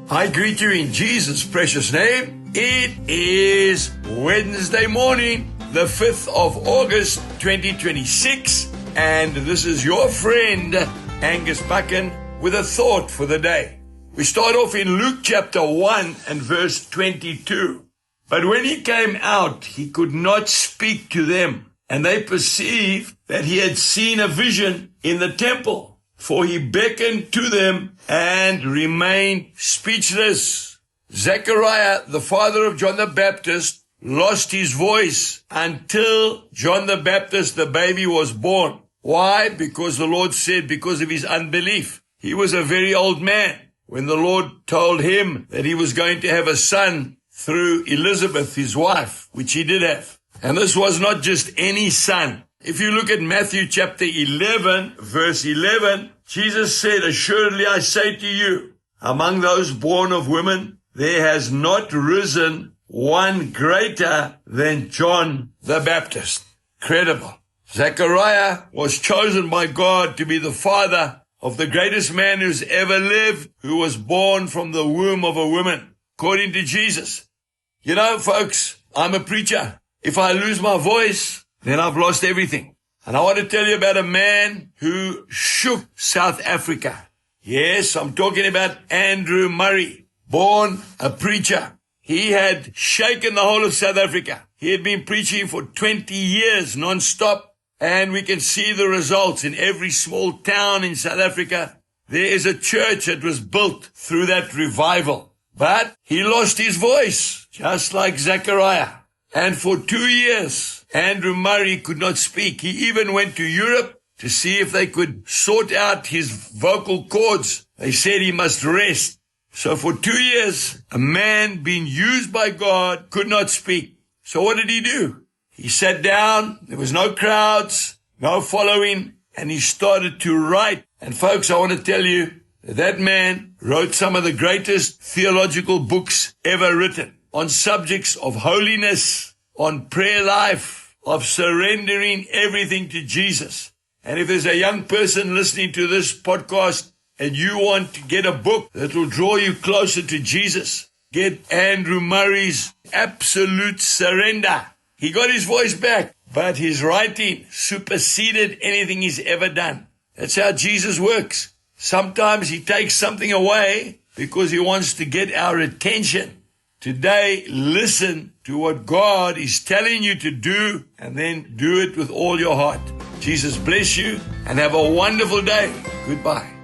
I greet you in Jesus' precious name. It is Wednesday morning, the 5th of August, 2026, and this is your friend, Angus Buchan, with a thought for the day. We start off in Luke chapter 1 and verse 22. But when he came out, he could not speak to them, and they perceived that he had seen a vision in the temple. For he beckoned to them and remained speechless. Zechariah, the father of John the Baptist, lost his voice until John the Baptist, the baby, was born. Why? Because the Lord said because of his unbelief. He was a very old man when the Lord told him that he was going to have a son through Elizabeth, his wife, which he did have. And this was not just any son. If you look at Matthew chapter 11, verse 11, Jesus said, "Assuredly I say to you, among those born of women, there has not risen one greater than John the Baptist." Incredible. Zechariah was chosen by God to be the father of the greatest man who's ever lived, who was born from the womb of a woman, according to Jesus. You know, folks, I'm a preacher. If I lose my voice, then I've lost everything. And I want to tell you about a man who shook South Africa. Yes, I'm talking about Andrew Murray, born a preacher. He had shaken the whole of South Africa. He had been preaching for 20 years non-stop, and we can see the results in every small town in South Africa. There is a church that was built through that revival. But he lost his voice, just like Zechariah. And for 2 years, Andrew Murray could not speak. He even went to Europe to see if they could sort out his vocal cords. They said he must rest. So for 2 years, a man being used by God could not speak. So what did he do? He sat down. There was no crowds, no following, and he started to write. And folks, I want to tell you that man wrote some of the greatest theological books ever written on subjects of holiness, on prayer life, of surrendering everything to Jesus. And if there's a young person listening to this podcast and you want to get a book that will draw you closer to Jesus, get Andrew Murray's Absolute Surrender. He got his voice back, but his writing superseded anything he's ever done. That's how Jesus works. Sometimes he takes something away because he wants to get our attention. Today, listen to what God is telling you to do and then do it with all your heart. Jesus bless you and have a wonderful day. Goodbye.